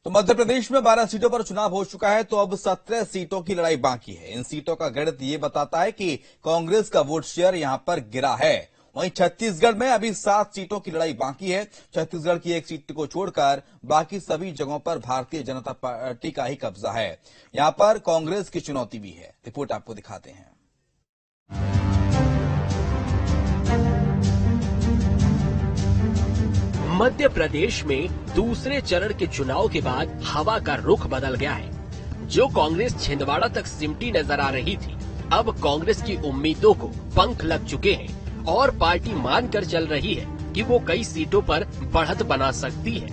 तो मध्य प्रदेश में 12 सीटों पर चुनाव हो चुका है, तो अब 17 सीटों की लड़ाई बाकी है। इन सीटों का गणित ये बताता है कि कांग्रेस का वोट शेयर यहां पर गिरा है। वहीं छत्तीसगढ़ में अभी 7 सीटों की लड़ाई बाकी है। छत्तीसगढ़ की एक सीट को छोड़कर बाकी सभी जगहों पर भारतीय जनता पार्टी का ही कब्जा है। यहां पर कांग्रेस की चुनौती भी है। रिपोर्ट आपको दिखाते हैं। मध्य प्रदेश में दूसरे चरण के चुनाव के बाद हवा का रुख बदल गया है। जो कांग्रेस छिंदवाड़ा तक सिमटी नजर आ रही थी, अब कांग्रेस की उम्मीदों को पंख लग चुके हैं और पार्टी मानकर चल रही है कि वो कई सीटों पर बढ़त बना सकती है।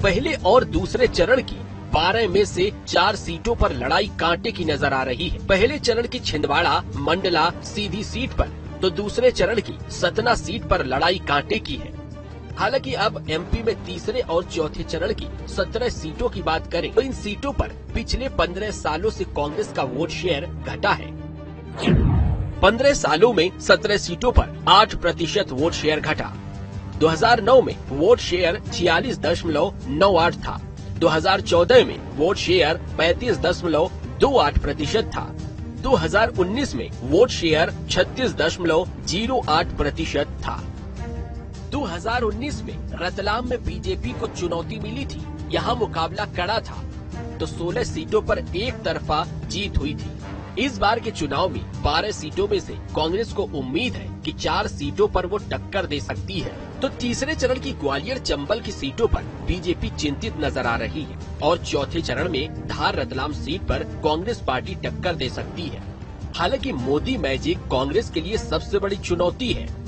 पहले और दूसरे चरण की 12 में से 4 सीटों पर लड़ाई कांटे की नजर आ रही है। पहले चरण की छिंदवाड़ा मंडला सीधी सीट पर, तो दूसरे चरण की सतना सीट पर लड़ाई कांटे की है। हालांकि अब एमपी में तीसरे और चौथे चरण की 17 सीटों की बात करें तो इन सीटों पर पिछले 15 सालों से कांग्रेस का वोट शेयर घटा है। 15 सालों में 17 सीटों पर 8% वोट शेयर घटा। 2009 में वोट शेयर 46.98 था। 2014 में वोट शेयर 35.28% था। 2019 में वोट शेयर 36.08% था। 2019 में रतलाम में बीजेपी को चुनौती मिली थी। यहाँ मुकाबला कड़ा था, तो 16 सीटों पर एक तरफा जीत हुई थी। इस बार के चुनाव में 12 सीटों में से कांग्रेस को उम्मीद है कि 4 सीटों पर वो टक्कर दे सकती है। तो तीसरे चरण की ग्वालियर चंबल की सीटों पर बीजेपी चिंतित नजर आ रही है और चौथे चरण में धार रतलाम सीट पर कांग्रेस पार्टी टक्कर दे सकती है। हालांकि मोदी मैजिक कांग्रेस के लिए सबसे बड़ी चुनौती है।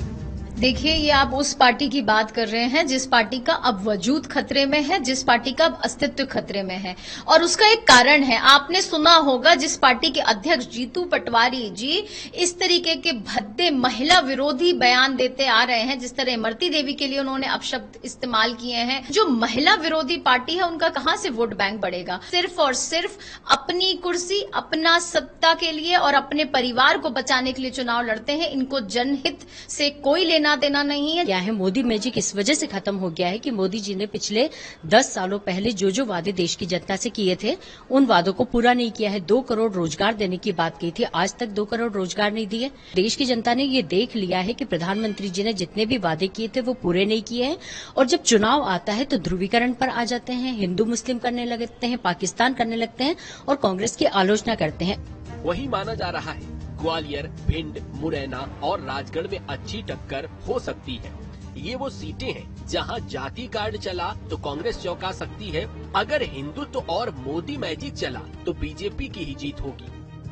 देखिए, ये आप उस पार्टी की बात कर रहे हैं जिस पार्टी का अब वजूद खतरे में है, जिस पार्टी का अब अस्तित्व खतरे में है, और उसका एक कारण है। आपने सुना होगा, जिस पार्टी के अध्यक्ष जीतू पटवारी जी इस तरीके के भद्दे महिला विरोधी बयान देते आ रहे हैं, जिस तरह इमरती देवी के लिए उन्होंने अपशब्द इस्तेमाल किए हैं। जो महिला विरोधी पार्टी है, उनका कहां से वोट बैंक बढ़ेगा? सिर्फ और सिर्फ अपनी कुर्सी, अपना सत्ता के लिए और अपने परिवार को बचाने के लिए चुनाव लड़ते हैं। इनको जनहित से कोई लेना देना नहीं है। क्या है, मोदी मैजिक इस वजह से खत्म हो गया है कि मोदी जी ने पिछले 10 सालों पहले जो वादे देश की जनता से किए थे, उन वादों को पूरा नहीं किया है। 2 करोड़ रोजगार देने की बात की थी, आज तक 2 करोड़ रोजगार नहीं दिए। देश की जनता ने ये देख लिया है कि प्रधानमंत्री जी ने जितने भी वादे किए थे वो पूरे नहीं किए हैं, और जब चुनाव आता है तो ध्रुवीकरण पर आ जाते हैं, हिंदू मुस्लिम करने लगते हैं, पाकिस्तान करने लगते हैं और कांग्रेस की आलोचना करते हैं। वही माना जा रहा है ग्वालियर, भिंड, मुरैना और राजगढ़ में अच्छी टक्कर हो सकती है। ये वो सीटें हैं जहां जाति कार्ड चला तो कांग्रेस चौंका सकती है। अगर हिंदुत्व और मोदी मैजिक चला तो बीजेपी की ही जीत होगी।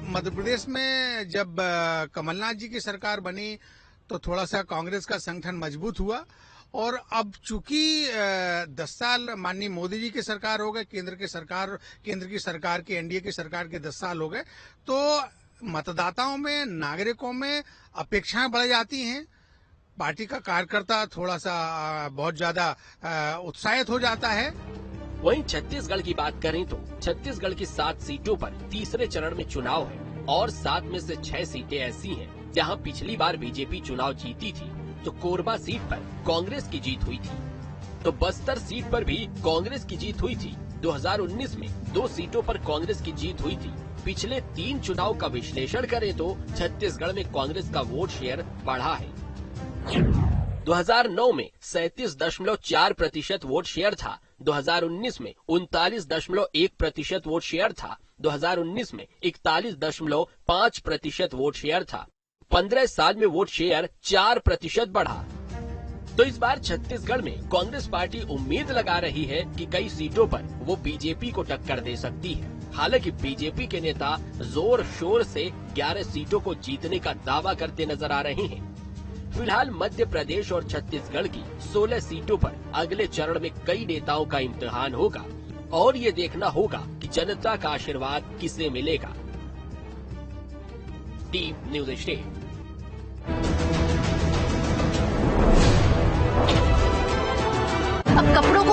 मध्य प्रदेश में जब कमलनाथ जी की सरकार बनी तो थोड़ा सा कांग्रेस का संगठन मजबूत हुआ, और अब चूंकि 10 साल माननीय मोदी जी की सरकार हो गए, केंद्र की सरकार की एनडीए की सरकार के 10 साल हो गए, तो मतदाताओं में, नागरिकों में अपेक्षाएं बढ़ जाती हैं। पार्टी का कार्यकर्ता थोड़ा सा बहुत ज्यादा उत्साहित हो जाता है। वहीं छत्तीसगढ़ की बात करें तो छत्तीसगढ़ की 7 सीटों पर तीसरे चरण में चुनाव है और 7 में से 6 सीटें ऐसी हैं जहां पिछली बार बीजेपी चुनाव जीती थी। तो कोरबा सीट पर कांग्रेस की जीत हुई थी, तो बस्तर सीट पर भी कांग्रेस की जीत हुई थी। 2019 में 2 सीटों पर कांग्रेस की जीत हुई थी। पिछले 3 चुनाव का विश्लेषण करें तो छत्तीसगढ़ में कांग्रेस का वोट शेयर बढ़ा है। 2009 में 37.4% वोट शेयर था। 2019 में 39.1% वोट शेयर था। 2019 में 41.5% वोट शेयर था। 15 साल में वोट शेयर 4% बढ़ा। तो इस बार छत्तीसगढ़ में कांग्रेस पार्टी उम्मीद लगा रही है कि कई सीटों पर वो बीजेपी को टक्कर दे सकती है। हालांकि बीजेपी के नेता जोर शोर से 11 सीटों को जीतने का दावा करते नजर आ रहे हैं। फिलहाल मध्य प्रदेश और छत्तीसगढ़ की 16 सीटों पर अगले चरण में कई नेताओं का इम्तिहान होगा और ये देखना होगा कि जनता का आशीर्वाद किसे मिलेगा। Team news state. अब कपड़ों को